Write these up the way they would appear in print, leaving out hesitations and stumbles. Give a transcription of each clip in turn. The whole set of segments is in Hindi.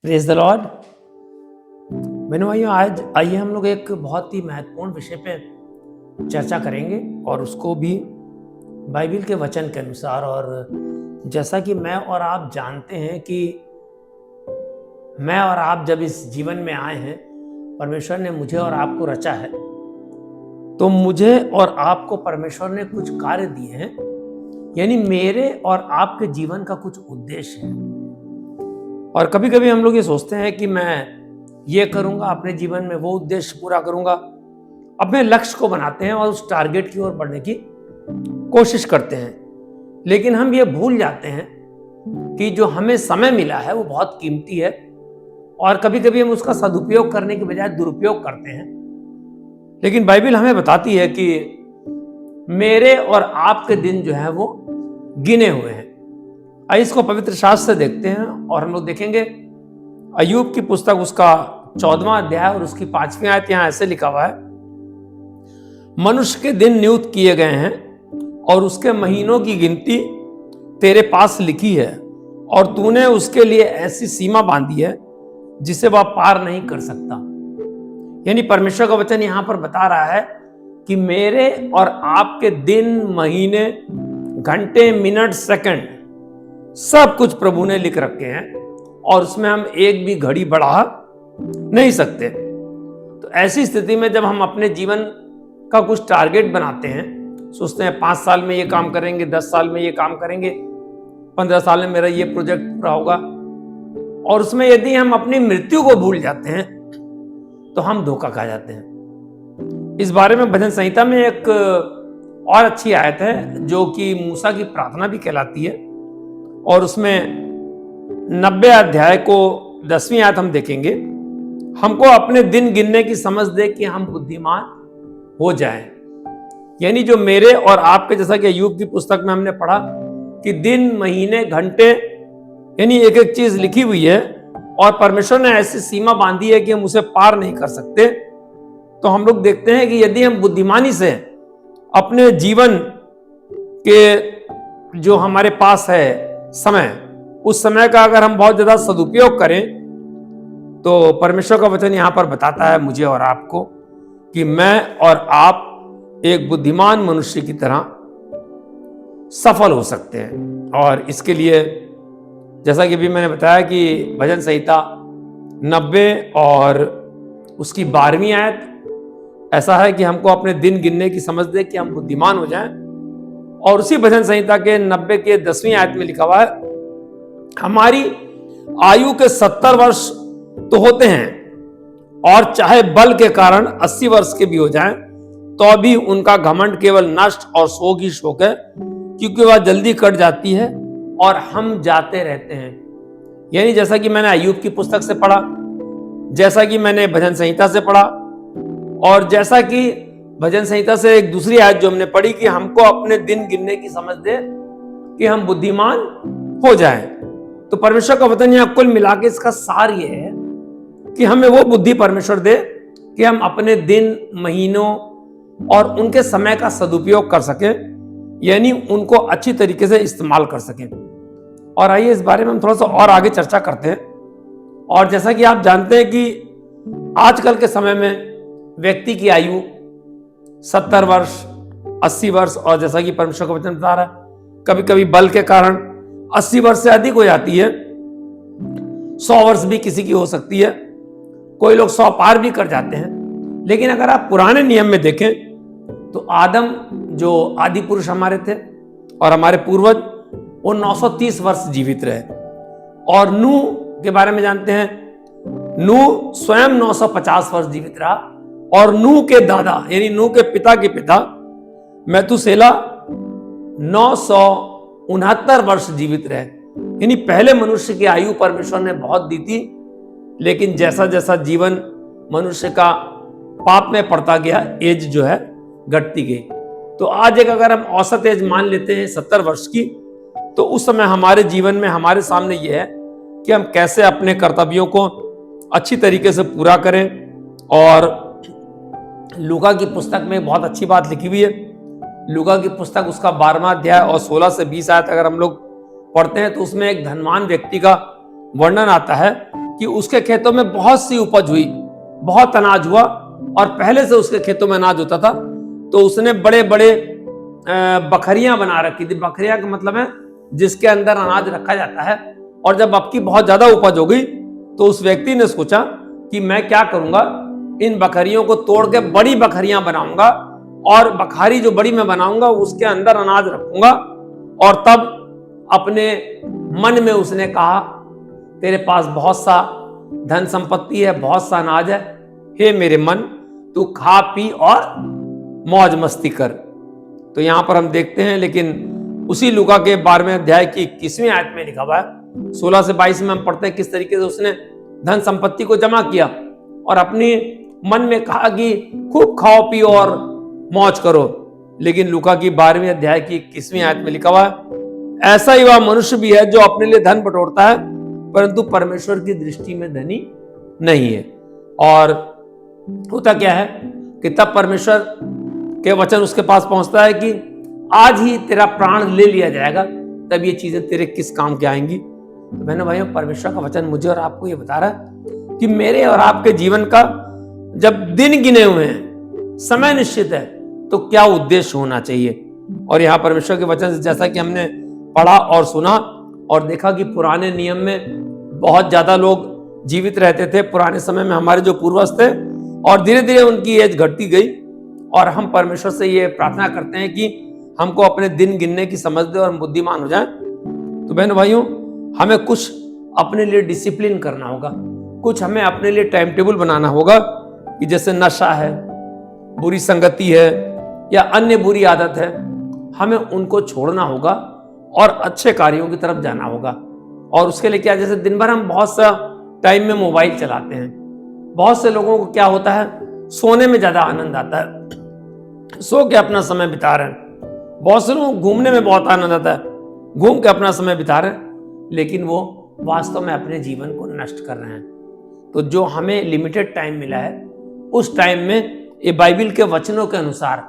Praise the Lord. बहनों भाइयों, आज आइए हम लोग एक बहुत ही महत्वपूर्ण विषय पे चर्चा करेंगे और उसको भी बाइबल के वचन के अनुसार। और जैसा कि मैं और आप जानते हैं कि मैं और आप जब इस जीवन में आए हैं, परमेश्वर ने मुझे और आपको रचा है, तो मुझे और आपको परमेश्वर ने कुछ कार्य दिए हैं, यानी मेरे और आपके जीवन का कुछ उद्देश्य है। और कभी कभी हम लोग ये सोचते हैं कि मैं ये करूंगा, अपने जीवन में वो उद्देश्य पूरा करूंगा, अपने लक्ष्य को बनाते हैं और उस टारगेट की ओर बढ़ने की कोशिश करते हैं। लेकिन हम ये भूल जाते हैं कि जो हमें समय मिला है वो बहुत कीमती है और कभी कभी हम उसका सदुपयोग करने के बजाय दुरुपयोग करते हैं। लेकिन बाइबल हमें बताती है कि मेरे और आपके दिन जो है वो गिने हुए हैं। आइए इसको पवित्र शास्त्र से देखते हैं और हम लोग देखेंगे अय्यूब की पुस्तक, उसका 14वां अध्याय और उसकी 5वीं आयत। यहां ऐसे लिखा हुआ है, मनुष्य के दिन नियुक्त किए गए हैं और उसके महीनों की गिनती तेरे पास लिखी है, और तूने उसके लिए ऐसी सीमा बांधी है जिसे वह पार नहीं कर सकता। यानी परमेश्वर का वचन यहां पर बता रहा है कि मेरे और आपके दिन, महीने, घंटे, मिनट, सेकंड सब कुछ प्रभु ने लिख रखे हैं और उसमें हम एक भी घड़ी बढ़ा नहीं सकते। तो ऐसी स्थिति में जब हम अपने जीवन का कुछ टारगेट बनाते हैं, सोचते हैं 5 साल में ये काम करेंगे, 10 साल में ये काम करेंगे, 15 साल में मेरा ये प्रोजेक्ट पूरा होगा, और उसमें यदि हम अपनी मृत्यु को भूल जाते हैं तो हम धोखा खा जाते हैं। इस बारे में भजन संहिता में एक और अच्छी आयत है जो कि मूसा की प्रार्थना भी कहलाती है, और उसमें 90 अध्याय को 10वीं आयत हम देखेंगे। हमको अपने दिन गिनने की समझ दे कि हम बुद्धिमान हो जाएं। यानी जो मेरे और आपके, जैसा कि अय्यूब की पुस्तक में हमने पढ़ा कि दिन, महीने, घंटे, यानी एक एक चीज लिखी हुई है और परमेश्वर ने ऐसी सीमा बांधी है कि हम उसे पार नहीं कर सकते। तो हम लोग देखते हैं कि यदि हम बुद्धिमानी से अपने जीवन के जो हमारे पास है समय, उस समय का अगर हम बहुत ज्यादा सदुपयोग करें, तो परमेश्वर का वचन यहां पर बताता है मुझे और आपको कि मैं और आप एक बुद्धिमान मनुष्य की तरह सफल हो सकते हैं। और इसके लिए जैसा कि भी मैंने बताया कि भजन संहिता 90 और उसकी 12वीं आयत ऐसा है कि हमको अपने दिन गिनने की समझ दे कि हम बुद्धिमान हो जाएं। और उसी भजन संहिता के 90 के 10वीं आयत में लिखा हुआ है, हमारी आयु के 70 वर्ष तो होते हैं और चाहे बल के कारण 80 वर्ष के भी हो जाएं, तो भी उनका घमंड केवल नष्ट और शोक ही शोक है, क्योंकि वह जल्दी कट जाती है और हम जाते रहते हैं। यानी जैसा कि मैंने अय्यूब की पुस्तक से पढ़ा, जैसा कि मैंने भजन संहिता से पढ़ा, और जैसा कि भजन संहिता से एक दूसरी आयत जो हमने पढ़ी कि हमको अपने दिन गिनने की समझ दे कि हम बुद्धिमान हो जाएं। तो परमेश्वर का वचन यहां कुल मिला के इसका सार यह है कि हमें वो बुद्धि परमेश्वर दे कि हम अपने दिन, महीनों और उनके समय का सदुपयोग कर सके, यानी उनको अच्छी तरीके से इस्तेमाल कर सके। और आइए इस बारे में हम थोड़ा सा और आगे चर्चा करते हैं। और जैसा कि आप जानते हैं कि आजकल के समय में व्यक्ति की आयु 70 वर्ष, 80 वर्ष, और जैसा कि परमेश्वर का वचन बता रहा है कभी कभी बल के कारण 80 वर्ष से अधिक हो जाती है, 100 वर्ष भी किसी की हो सकती है, कोई लोग 100 पार भी कर जाते हैं। लेकिन अगर आप पुराने नियम में देखें तो आदम जो आदि पुरुष हमारे थे और हमारे पूर्वज, वो 930 वर्ष जीवित रहे। और नूह के बारे में जानते हैं, नूह स्वयं 950 वर्ष जीवित रहा, और नूह के दादा यानी नूह के पिता के पिता मैतुसेला 969 वर्ष जीवित रहे। यानी पहले मनुष्य की आयु परमेश्वर ने बहुत दी थी, लेकिन जैसा जैसा जीवन मनुष्य का पाप में पड़ता गया, एज जो है घटती गई। तो आज एक अगर हम औसत एज मान लेते हैं 70 वर्ष की, तो उस समय हमारे जीवन में हमारे सामने यह है कि हम कैसे अपने कर्तव्यों को अच्छी तरीके से पूरा करें। और लूका की पुस्तक में बहुत अच्छी बात लिखी हुई है। लूका की पुस्तक उसका 12वां अध्याय और 16 से 20 आयत अगर हम लोग पढ़ते हैं तो उसमें एक धनवान व्यक्ति का वर्णन आता है कि उसके खेतों में बहुत सी उपज हुई, बहुत अनाज हुआ, और पहले से उसके खेतों में अनाज होता था, तो उसने बड़े बड़े बखरियां बना रखी थी। बखरियां का मतलब है जिसके अंदर अनाज रखा जाता है। और जब आपकी बहुत ज्यादा उपज हो गई तो उस व्यक्ति ने सोचा कि मैं क्या करूंगा, इन बखरियों को तोड़ के बड़ी बखरियां बनाऊंगा, और बखारी जो बड़ी मैं बनाऊंगा उसके अंदर अनाज रखूंगा। और तब अपने मन में उसने कहा, तेरे पास बहुत सा धन संपत्ति है, बहुत सा अनाज है, हे मेरे मन, तू खा पी और मौज मस्ती कर। तो यहां पर हम देखते हैं, लेकिन उसी लूका के 12वें अध्याय की 21वीं आयत में लिखा हुआ है, 16 से 22 में हम पढ़ते हैं किस तरीके से उसने धन संपत्ति को जमा किया और अपने मन में कहा कि खूब खाओ पियो और मौज करो। लेकिन लूका की 12वें अध्याय की 21वीं आयत में लिखा हुआ है, ऐसा ही वह मनुष्य भी है जो अपने लिए धन बटोरता है परंतु परमेश्वर की दृष्टि में धनी नहीं है। और होता क्या है कि तब परमेश्वर के वचन उसके पास पहुंचता है कि आज ही तेरा प्राण ले लिया जाएगा, तब ये चीजें तेरे किस काम के आएंगी। तो बहनों भाइयों, परमेश्वर का वचन मुझे और आपको ये बता रहा है कि मेरे और आपके जीवन का जब दिन गिने हुए हैं, समय निश्चित है, तो क्या उद्देश्य होना चाहिए। और यहाँ परमेश्वर के वचन से जैसा कि हमने पढ़ा और सुना और देखा कि पुराने नियम में बहुत ज्यादा लोग जीवित रहते थे। पुराने समय में हमारे जो पूर्वज थे, और धीरे धीरे उनकी एज घटती गई। और हम परमेश्वर से ये प्रार्थना करते हैं कि हमको अपने दिन गिनने की समझ दे और हम बुद्धिमान हो जाएं। तो बहनों भाइयों, हमें कुछ अपने लिए डिसिप्लिन करना होगा, कुछ हमें अपने लिए टाइम टेबल बनाना होगा कि जैसे नशा है, बुरी संगति है या अन्य बुरी आदत है, हमें उनको छोड़ना होगा और अच्छे कार्यों की तरफ जाना होगा। और उसके लिए क्या, जैसे दिन भर हम बहुत सा टाइम में मोबाइल चलाते हैं। बहुत से लोगों को क्या होता है, सोने में ज्यादा आनंद आता है, सो के अपना समय बिता रहे हैं। बहुत से लोगों को घूमने में बहुत आनंद आता है, घूम के अपना समय बिता रहे हैं, लेकिन वो वास्तव में अपने जीवन को नष्ट कर रहे हैं। तो जो हमें लिमिटेड टाइम मिला है, उस टाइम में ये बाइबल के वचनों के अनुसार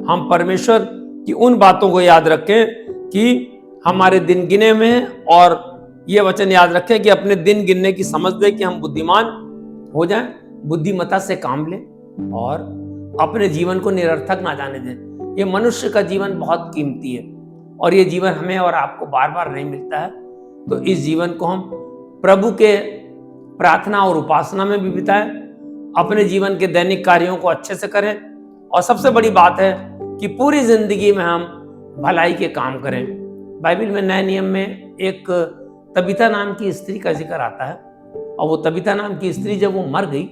हम परमेश्वर की उन बातों को याद रखें कि हमारे दिन गिने हुए हैं, और ये वचन याद रखें कि अपने दिन गिनने की समझ दे कि हम बुद्धिमान हो जाएं, बुद्धिमता से काम लें और अपने जीवन को निरर्थक ना जाने दें। ये मनुष्य का जीवन बहुत कीमती है और ये जीवन हमें और आपको बार बार नहीं मिलता है। तो इस जीवन को हम प्रभु के प्रार्थना और उपासना में भी बिताएं, अपने जीवन के दैनिक कार्यों को अच्छे से करें, और सबसे बड़ी बात है कि पूरी जिंदगी में हम भलाई के काम करें। बाइबल में नए नियम में एक तबीता नाम की स्त्री का जिक्र आता है, और वो तबीता नाम की स्त्री जब वो मर गई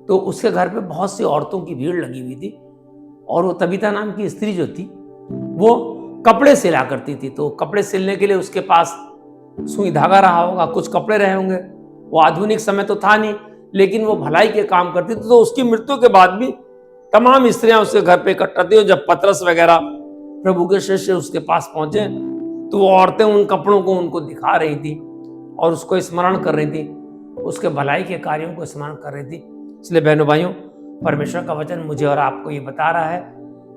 तो उसके घर पे बहुत सी औरतों की भीड़ लगी हुई थी। और वो तबीता नाम की स्त्री जो थी वो कपड़े सिला करती थी। तो कपड़े सिलने के लिए उसके पास सुई धागा रहा होगा, कुछ कपड़े रहे होंगे। वो आधुनिक समय तो था नहीं, लेकिन वो भलाई के काम करती थी। तो उसकी मृत्यु के बाद भी तमाम स्त्रियां उसके घर पे इकट्ठा थी। और जब पतरस वगैरह प्रभु के शिष्य उसके पास पहुंचे तो वो औरतें उन कपड़ों को उनको दिखा रही थी और उसको स्मरण कर रही थी, उसके भलाई के कार्यों को स्मरण कर रही थी। इसलिए बहनों भाइयों, परमेश्वर का वचन मुझे और आपको ये बता रहा है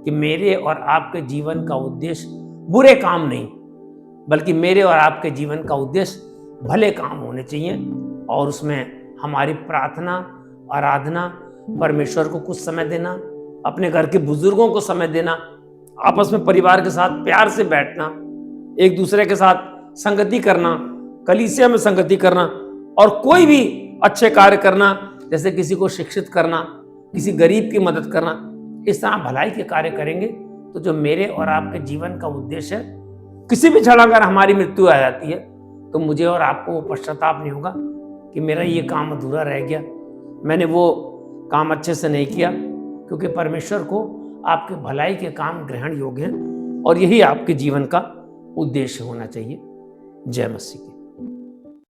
कि मेरे और आपके जीवन का उद्देश्य बुरे काम नहीं, बल्कि मेरे और आपके जीवन का उद्देश्य भले काम होने चाहिए। और उसमें हमारी प्रार्थना, आराधना, परमेश्वर को कुछ समय देना, अपने घर के बुजुर्गों को समय देना, आपस में परिवार के साथ प्यार से बैठना, एक दूसरे के साथ संगति करना, कलीसिया में संगति करना, और कोई भी अच्छे कार्य करना, जैसे किसी को शिक्षित करना, किसी गरीब की मदद करना। इस तरह भलाई के कार्य करेंगे तो जो मेरे और आपके जीवन का उद्देश्य है, किसी भी क्षण अगर हमारी मृत्यु आ जाती है तो मुझे और आपको वो पश्चाताप नहीं होगा कि मेरा ये काम अधूरा रह गया, मैंने वो काम अच्छे से नहीं किया। क्योंकि परमेश्वर को आपके भलाई के काम ग्रहण योग्य हैं, और यही आपके जीवन का उद्देश्य होना चाहिए। जय मसीह की।